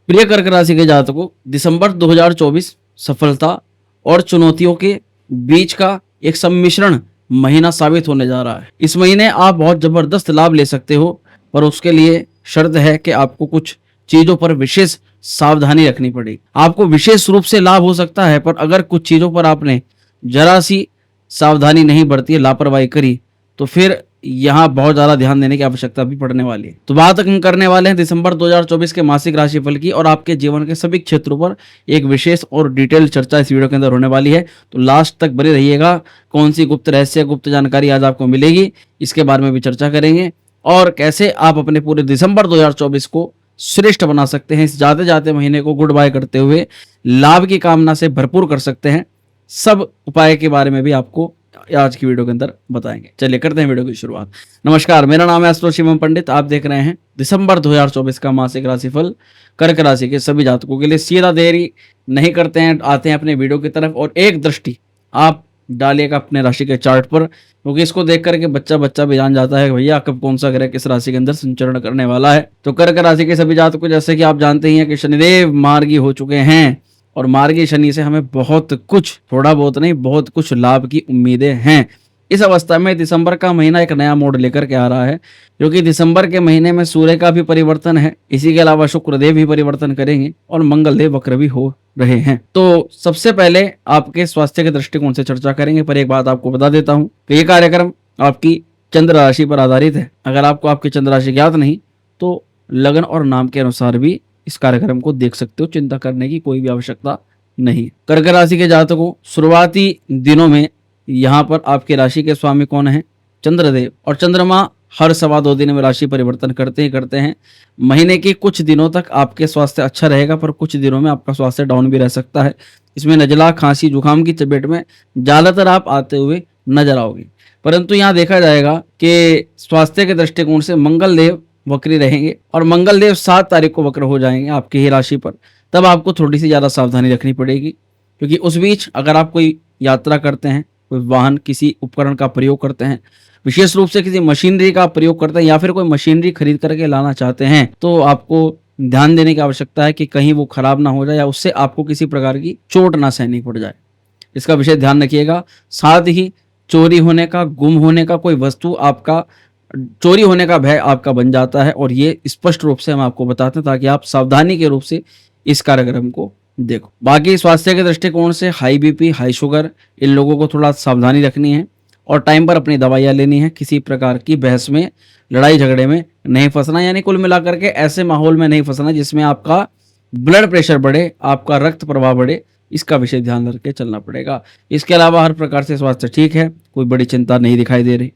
प्रिय कर्क राशि के जातकों, दिसंबर 2024 सफलता और चुनौतियों के बीच का एक सम्मिश्रण महीना साबित होने जा रहा है। इस महीने आप बहुत जबरदस्त लाभ ले सकते हो, पर उसके लिए शर्त है कि आपको कुछ चीजों पर विशेष सावधानी रखनी पड़ेगी। आपको विशेष रूप से लाभ हो सकता है, पर अगर कुछ चीजों पर आपने जरा सी सावधानी नहीं बरती, लापरवाही करी, तो फिर यहाँ बहुत ज्यादा ध्यान देने की आवश्यकता भी पड़ने वाली है। तो बात हम करने वाले हैं दिसंबर 2024 के मासिक राशिफल की, और आपके जीवन के सभी क्षेत्रों पर एक विशेष और डिटेल चर्चा इस वीडियो के अंदर होने वाली है। तो लास्ट तक बने रहिएगा। कौन सी गुप्त रहस्य, गुप्त जानकारी आज आपको मिलेगी, इसके बारे में भी चर्चा करेंगे, और कैसे आप अपने पूरे दिसंबर 2024 को श्रेष्ठ बना सकते हैं। इस जाते जाते महीने को गुड बाय करते हुए लाभ की कामना से भरपूर कर सकते हैं। सब उपाय के बारे में भी आपको आज की वीडियो के अंदर बताएंगे। चलिए करते हैं वीडियो की शुरुआत। नमस्कार, मेरा नाम है एस्ट्रो शिवम पंडित। आप देख रहे हैं दिसंबर 2024 का मासिक राशिफल कर्क राशि के सभी जातकों के लिए। सीधा देरी नहीं करते हैं, आते हैं अपने वीडियो की तरफ, और एक दृष्टि आप डालिएगा अपने राशि के चार्ट पर, क्योंकि इसको देख करके बच्चा भी जान जाता है कि भैया कब कौन सा ग्रह किस राशि के अंदर संचरण करने वाला है। तो कर्क राशि के सभी जातकों, जैसे कि आप जानते ही हैं कि शनिदेव मार्गी हो चुके हैं, और मार्गी शनि से हमें बहुत कुछ, थोड़ा बहुत नहीं, बहुत कुछ लाभ की उम्मीदें हैं। इस अवस्था में दिसंबर का महीना एक नया मोड़ लेकर के आ रहा है, क्योंकि दिसंबर के महीने में सूर्य का भी परिवर्तन है। इसी के अलावा शुक्रदेव भी परिवर्तन करेंगे, और मंगलदेव वक्र भी हो रहे हैं। तो सबसे पहले आपके स्वास्थ्य के दृष्टिकोण से चर्चा करेंगे, पर एक बात आपको बता देता हूं कि ये कार्यक्रम आपकी चंद्र राशि पर आधारित है। अगर आपको आपकी चंद्र राशि ज्ञात नहीं, तो लगन और नाम के अनुसार भी इस कार्यक्रम को देख सकते हो। चिंता करने की कोई भी आवश्यकता नहीं। कर्क राशि के जातकों, शुरुआती दिनों में यहाँ पर आपके राशि के स्वामी कौन है? चंद्रदेव। और चंद्रमा हर 2.25 दिन में राशि परिवर्तन करते ही करते हैं। महीने के कुछ दिनों तक आपके स्वास्थ्य अच्छा रहेगा, पर कुछ दिनों में आपका स्वास्थ्य डाउन भी रह सकता है। इसमें नजला, खांसी, जुकाम की चपेट में ज्यादातर आप आते हुए नजर आओगे। परंतु यहाँ देखा जाएगा कि स्वास्थ्य के दृष्टिकोण से मंगलदेव वक्री रहेंगे, और मंगलदेव 7 तारीख को वक्र हो जाएंगे आपकी ही राशि पर। तब आपको थोड़ी सी ज़्यादा सावधानी रखनी पड़ेगी, क्योंकि उस बीच अगर आप कोई यात्रा करते हैं, कोई वाहन, किसी उपकरण का प्रयोग करते हैं, विशेष रूप से किसी मशीनरी का प्रयोग करते हैं, या फिर कोई मशीनरी खरीद करके लाना चाहते हैं, तो आपको ध्यान देने की आवश्यकता है कि कहीं वो खराब ना हो जाए, या उससे आपको किसी प्रकार की चोट ना सहनी पड़ जाए। इसका विशेष ध्यान रखिएगा। साथ ही चोरी होने का, गुम होने का, कोई वस्तु आपका चोरी होने का भय आपका बन जाता है, और ये स्पष्ट रूप से हम आपको बताते हैं, ताकि आप सावधानी के रूप से इस कार्यक्रम को देखो। बाकी स्वास्थ्य के दृष्टिकोण से हाई बीपी, हाई शुगर, इन लोगों को थोड़ा सावधानी रखनी है, और टाइम पर अपनी दवाइयाँ लेनी है। किसी प्रकार की बहस में, लड़ाई झगड़े में नहीं फंसना, यानी कुल मिलाकर के ऐसे माहौल में नहीं फंसना जिसमें आपका ब्लड प्रेशर बढ़े, आपका रक्त प्रवाह बढ़े। इसका विशेष ध्यान रख के चलना पड़ेगा। इसके अलावा हर प्रकार से स्वास्थ्य ठीक है, कोई बड़ी चिंता नहीं दिखाई दे रही।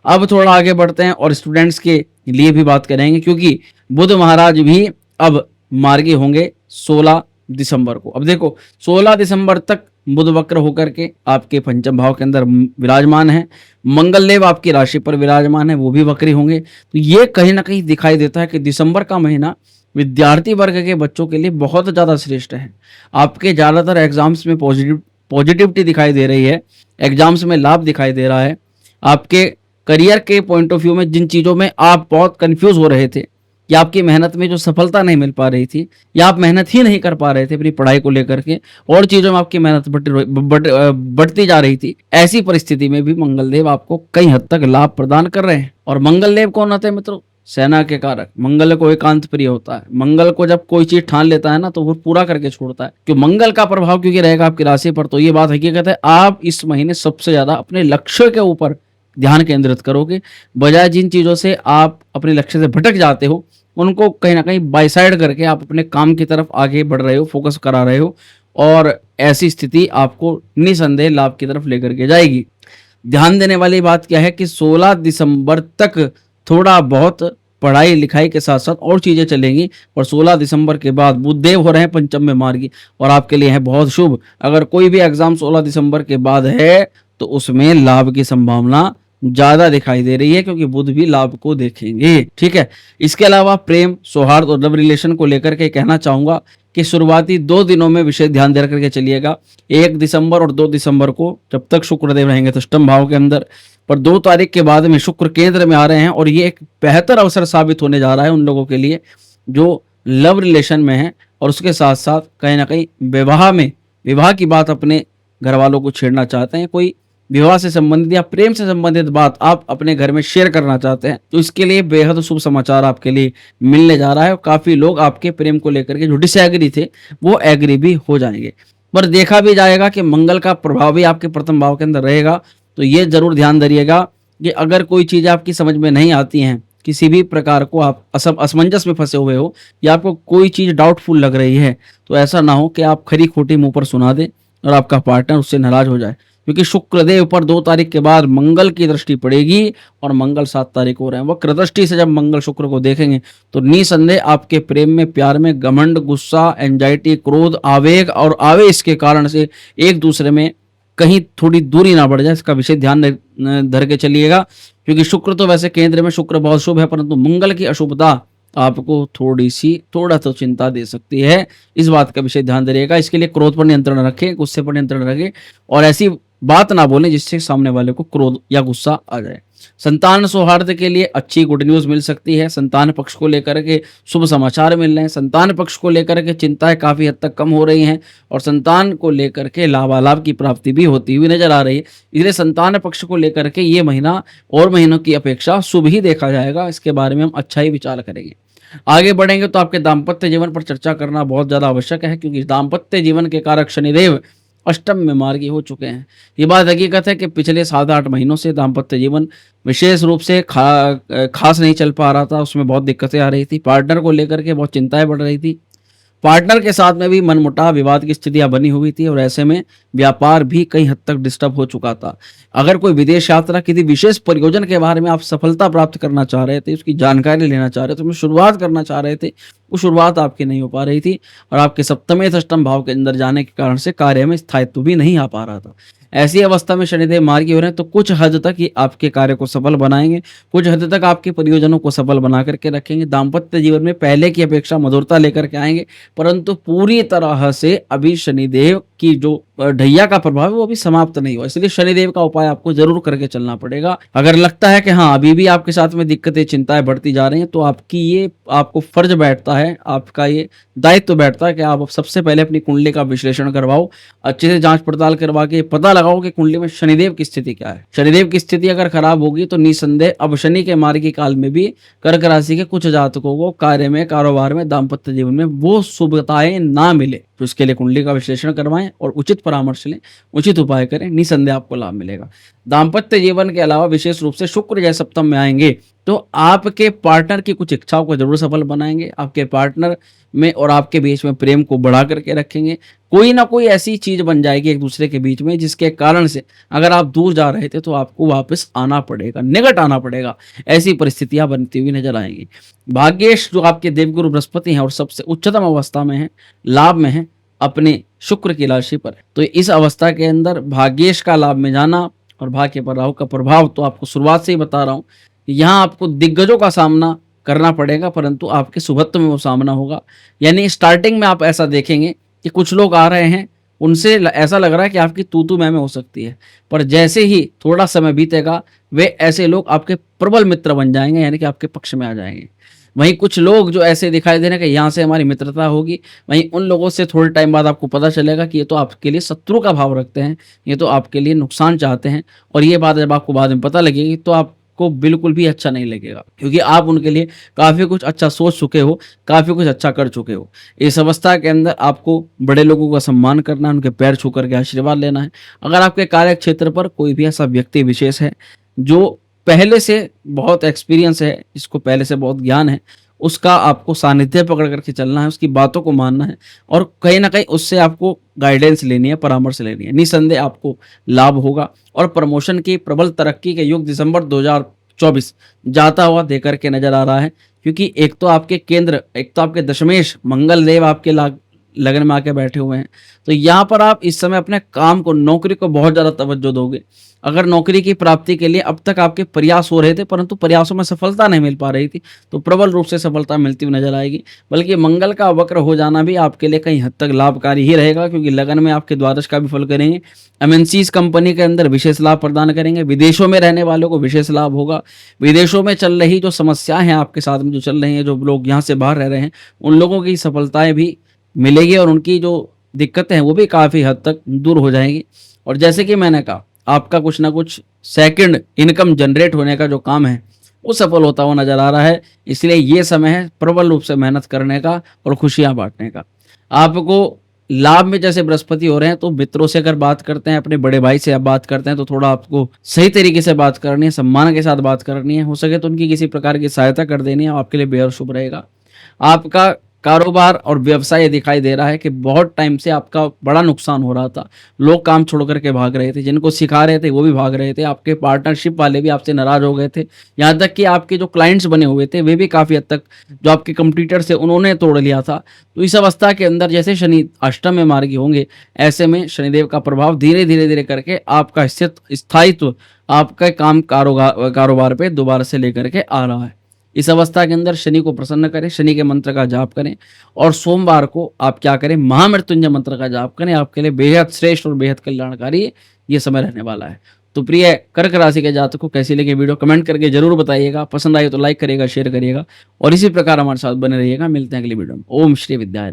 अब थोड़ा आगे बढ़ते हैं और स्टूडेंट्स के लिए भी बात करेंगे, क्योंकि बुध महाराज भी अब मार्गी होंगे 16 दिसंबर को। अब देखो, 16 दिसंबर तक बुध वक्र होकर के आपके पंचम भाव के अंदर विराजमान है। मंगलदेव आपकी राशि पर विराजमान है, वो भी वक्री होंगे। तो ये कहीं ना कहीं दिखाई देता है कि दिसंबर का महीना विद्यार्थी वर्ग के बच्चों के लिए बहुत ज़्यादा श्रेष्ठ है। आपके ज़्यादातर एग्जाम्स में पॉजिटिविटी दिखाई दे रही है, एग्जाम्स में लाभ दिखाई दे रहा है। आपके करियर के पॉइंट ऑफ व्यू में जिन चीज़ों में आप बहुत कंफ्यूज हो रहे थे, या आपकी मेहनत में जो सफलता नहीं मिल पा रही थी, या आप मेहनत ही नहीं कर पा रहे थे अपनी पढ़ाई को लेकर के, और चीज़ों में आपकी मेहनत बढ़ती जा रही थी, ऐसी परिस्थिति में भी मंगलदेव आपको कई हद तक लाभ प्रदान कर रहे हैं। और मंगलदेव कौन होते हैं मित्रों? सेना के कारक। मंगल को एकांत प्रिय होता है। मंगल को जब कोई चीज ठान लेता है ना, तो वो पूरा करके छोड़ता है। क्यों? मंगल का प्रभाव क्योंकि रहेगा आपकी राशि पर, तो ये बात हकीकत है। आप इस महीने सबसे ज्यादा अपने लक्ष्य के ऊपर ध्यान केंद्रित करोगे, बजाय जिन चीजों से आप अपने लक्ष्य से भटक जाते हो, उनको कहीं ना कहीं बाय साइड करके आप अपने काम की तरफ आगे बढ़ रहे हो, फोकस करा रहे हो, और ऐसी स्थिति आपको निसंदेह लाभ की तरफ लेकर के जाएगी। ध्यान देने वाली बात क्या है कि 16 दिसंबर तक थोड़ा बहुत पढ़ाई लिखाई के साथ साथ और चीजें चलेंगी, और 16 दिसंबर के बाद बुधदेव हो रहे हैं पंचम में मार्गी, और आपके लिए है बहुत शुभ। अगर कोई भी एग्जाम 16 दिसंबर के बाद है, तो उसमें लाभ की संभावना ज्यादा दिखाई दे रही है, क्योंकि बुध भी लाभ को देखेंगे। ठीक है। इसके अलावा प्रेम, सौहार्द और लव रिलेशन को लेकर के कहना चाहूंगा कि शुरुआती 2 दिनों में विशेष ध्यान दे करके चलिएगा। 1 दिसंबर और 2 दिसंबर को जब तक शुक्रदेव रहेंगे तो अष्टम भाव के अंदर, पर 2 तारीख के बाद में शुक्र केंद्र में आ रहे हैं, और ये एक बेहतर अवसर साबित होने जा रहा है उन लोगों के लिए जो लव रिलेशन में है और उसके साथ साथ कहीं ना कहीं विवाह की बात अपने घर वालों को छेड़ना चाहते हैं, कोई विवाह से संबंधित या प्रेम से संबंधित बात आप अपने घर में शेयर करना चाहते हैं, तो इसके लिए बेहद शुभ समाचार आपके लिए मिलने जा रहा है। और काफी लोग आपके प्रेम को लेकर के जो डिसएग्री थे वो एग्री भी हो जाएंगे। पर देखा भी जाएगा कि मंगल का प्रभाव भी आपके प्रथम भाव के अंदर रहेगा, तो ये जरूर ध्यान धरिएगा कि अगर कोई चीज आपकी समझ में नहीं आती है, किसी भी प्रकार को आप असमंजस में फंसे हुए हो या आपको कोई चीज डाउटफुल लग रही है, तो ऐसा ना हो कि आप खरी खोटी मुंह पर सुना दें और आपका पार्टनर उससे नाराज हो जाए। क्योंकि शुक्रदेव पर 2 तारीख के बाद मंगल की दृष्टि पड़ेगी और मंगल 7 तारीख को रहे हैं। वक्र दृष्टि से जब मंगल शुक्र को देखेंगे तो निसंदेह आपके प्रेम में, प्यार में घमंड, गुस्सा, एंजाइटी, क्रोध, आवेग और आवेश के कारण से एक दूसरे में कहीं थोड़ी दूरी ना बढ़ जाए, इसका विशेष ध्यान धर के चलिएगा। क्योंकि शुक्र तो वैसे केंद्र में शुक्र बहुत शुभ है, परंतु मंगल की अशुभता आपको थोड़ा तो चिंता दे सकती है। इस बात का विशेष ध्यान दीजिएगा। इसके लिए क्रोध पर नियंत्रण रखें, गुस्से पर नियंत्रण रखें और ऐसी बात ना बोलें जिससे सामने वाले को क्रोध या गुस्सा आ जाए। संतान सौहार्द के लिए अच्छी गुड न्यूज मिल सकती है। संतान पक्ष को लेकर के शुभ समाचार मिल रहे हैं। संतान पक्ष को लेकर के चिंताएं काफी हद तक कम हो रही हैं और संतान को लेकर के लाभालाभ की प्राप्ति भी होती हुई नजर आ रही है। इसलिए संतान पक्ष को लेकर के ये महीना और महीनों की अपेक्षा शुभ ही देखा जाएगा। इसके बारे में हम अच्छा ही विचार करेंगे। आगे बढ़ेंगे तो आपके दाम्पत्य जीवन पर चर्चा करना बहुत ज्यादा आवश्यक है, क्योंकि दाम्पत्य जीवन के कारक शनिदेव अष्टम में मार्गी हो चुके हैं। ये बात हकीकत है कि पिछले 7-8 महीनों से दाम्पत्य जीवन विशेष रूप से खास नहीं चल पा रहा था, उसमें बहुत दिक्कतें आ रही थी, पार्टनर को लेकर के बहुत चिंताएं बढ़ रही थी, पार्टनर के साथ में भी मनमुटाव, विवाद की स्थितियां बनी हुई थी और ऐसे में व्यापार भी कई हद तक डिस्टर्ब हो चुका था। अगर कोई विदेश यात्रा, किसी विशेष प्रयोजन के बारे में आप सफलता प्राप्त करना चाह रहे थे, उसकी जानकारी लेना चाह रहे थे, उसमें शुरुआत करना चाह रहे थे, वो शुरुआत आपकी नहीं हो पा रही थी और आपके सप्तम अष्टम भाव के अंदर जाने के कारण से कार्य में स्थायित्व भी नहीं आ पा रहा था। ऐसी अवस्था में शनिदेव मार्गी हो रहे हैं, तो कुछ हद तक ये आपके कार्य को सफल बनाएंगे, कुछ हद तक आपके परियोजनों को सफल बना करके रखेंगे। दाम्पत्य जीवन में पहले की अपेक्षा मधुरता लेकर के आएंगे, परंतु पूरी तरह से अभी शनिदेव की जो ढैया का प्रभाव है वो अभी समाप्त नहीं हुआ। इसलिए शनिदेव का उपाय आपको जरूर करके चलना पड़ेगा। अगर लगता है कि हाँ अभी भी आपके साथ में दिक्कतें, चिंताएं बढ़ती जा रही हैं, तो आपको फर्ज बैठता है, आपका ये दायित्व बैठता है कि आप सबसे पहले अपनी कुंडली का विश्लेषण करवाओ, अच्छे से जांच पड़ताल करवा के पता लगाओ कि कुंडली में शनिदेव की स्थिति क्या है। शनिदेव की स्थिति अगर खराब होगी तो निसंदेह अब शनि के मार्गी काल में भी कर्क राशि के कुछ जातकों को कार्य में, कारोबार में, दाम्पत्य जीवन में वो शुभताएं ना मिले। तो इसके लिए कुंडली का विश्लेषण करवाएं और उचित परामर्श लें, उचित उपाय करें, निसंदेह आपको लाभ मिलेगा। दाम्पत्य जीवन के अलावा विशेष रूप से शुक्र जय सप्तम में आएंगे तो आपके पार्टनर की कुछ इच्छाओं को जरूर सफल बनाएंगे। आपके पार्टनर में और आपके बीच में प्रेम को बढ़ा करके रखेंगे। कोई ना कोई ऐसी चीज बन जाएगी एक दूसरे के बीच में जिसके कारण से अगर आप दूर जा रहे थे तो आपको वापस आना पड़ेगा, निकट आना पड़ेगा। ऐसी परिस्थितियां बनती हुई नजर आएंगी। भाग्येश जो आपके देवगुरु बृहस्पति हैं और सबसे उच्चतम अवस्था में है, लाभ में है, अपने शुक्र की राशि पर, तो इस अवस्था के अंदर भाग्येश का लाभ में जाना और भाग्य पर राहु का प्रभाव, तो आपको शुरुआत से ही बता रहा हूं यहाँ आपको दिग्गजों का सामना करना पड़ेगा, परंतु आपके शुभत्व में वो सामना होगा। यानी स्टार्टिंग में आप ऐसा देखेंगे कि कुछ लोग आ रहे हैं, उनसे ऐसा लग रहा है कि आपकी तू मैं हो सकती है, पर जैसे ही थोड़ा समय बीतेगा वे ऐसे लोग आपके प्रबल मित्र बन जाएंगे, यानी कि आपके पक्ष में आ जाएंगे। वहीं कुछ लोग जो ऐसे दिखाई दे रहे हैं कि यहाँ से हमारी मित्रता होगी, वहीं उन लोगों से थोड़े टाइम बाद आपको पता चलेगा कि ये तो आपके लिए शत्रु का भाव रखते हैं, ये तो आपके लिए नुकसान चाहते हैं। और ये बात जब आपको बाद में पता लगेगी तो आपको बिल्कुल भी अच्छा नहीं लगेगा, क्योंकि आप उनके लिए काफ़ी कुछ अच्छा सोच चुके हो, काफ़ी कुछ अच्छा कर चुके हो। इस अवस्था के अंदर आपको बड़े लोगों का सम्मान करना है, उनके पैर छू करके आशीर्वाद लेना है। अगर आपके कार्य क्षेत्र पर कोई भी ऐसा व्यक्ति विशेष है जो पहले से बहुत एक्सपीरियंस है, जिसको पहले से बहुत ज्ञान है, उसका आपको सानिध्य पकड़ करके चलना है, उसकी बातों को मानना है और कहीं ना कहीं उससे आपको गाइडेंस लेनी है, परामर्श लेनी है। निसंदेह आपको लाभ होगा और प्रमोशन की प्रबल तरक्की के युग दिसंबर 2024 जाता हुआ देकर के नजर आ रहा है। क्योंकि एक तो आपके दशमेश मंगल देव आपके लगन में आके बैठे हुए हैं, तो यहाँ पर आप इस समय अपने काम को, नौकरी को बहुत ज़्यादा तवज्जो दोगे। अगर नौकरी की प्राप्ति के लिए अब तक आपके प्रयास हो रहे थे परंतु प्रयासों में सफलता नहीं मिल पा रही थी, तो प्रबल रूप से सफलता मिलती हुई नजर आएगी। बल्कि मंगल का वक्र हो जाना भी आपके लिए कहीं हद तक लाभकारी ही रहेगा, क्योंकि लगन में आपके द्वादश का भी फल करेंगे। एमएनसीज कंपनी के अंदर विशेष लाभ प्रदान करेंगे। विदेशों में रहने वालों को विशेष लाभ होगा। विदेशों में चल रही जो समस्याएं हैं आपके साथ में जो चल रही हैं, जो लोग यहाँ से बाहर रह रहे हैं, उन लोगों की सफलताएं भी मिलेगी और उनकी जो दिक्कतें हैं वो भी काफ़ी हद तक दूर हो जाएंगी। और जैसे कि मैंने कहा, आपका कुछ ना कुछ सेकंड इनकम जनरेट होने का जो काम है वो सफल होता हुआ नजर आ रहा है। इसलिए ये समय है प्रबल रूप से मेहनत करने का और खुशियां बांटने का। आपको लाभ में जैसे बृहस्पति हो रहे हैं, तो मित्रों से अगर बात करते हैं, अपने बड़े भाई से आप बात करते हैं, तो थोड़ा आपको सही तरीके से बात करनी है, सम्मान के साथ बात करनी है। हो सके तो उनकी किसी प्रकार की सहायता कर देनी है, आपके लिए बेहद शुभ रहेगा। आपका कारोबार और व्यवसाय दिखाई दे रहा है कि बहुत टाइम से आपका बड़ा नुकसान हो रहा था। लोग काम छोड़ कर के भाग रहे थे, जिनको सिखा रहे थे वो भी भाग रहे थे, आपके पार्टनरशिप वाले भी आपसे नाराज हो गए थे। यहाँ तक कि आपके जो क्लाइंट्स बने हुए थे वे भी काफ़ी हद तक, जो आपके कंपटीटर्स थे उन्होंने तोड़ लिया था। तो इस अवस्था के अंदर जैसे शनि अष्टम में मार्गी होंगे, ऐसे में शनिदेव का प्रभाव धीरे धीरे धीरे करके आपका स्थायित्व आपका काम कारोबार पे दोबारा से लेकर के आ रहा है। इस अवस्था के अंदर शनि को प्रसन्न करें, शनि के मंत्र का जाप करें और सोमवार को आप क्या करें, महामृत्युंजय मंत्र का जाप करें। आपके लिए बेहद श्रेष्ठ और बेहद कल्याणकारी ये समय रहने वाला है। तो प्रिय कर्क राशि के जातक को कैसी लगी वीडियो कमेंट करके जरूर बताइएगा। पसंद आई तो लाइक करिएगा, शेयर करिएगा और इसी प्रकार हमारे साथ बने रहिएगा। मिलते हैं अगली वीडियो में। ओम श्री विद्याय नमः।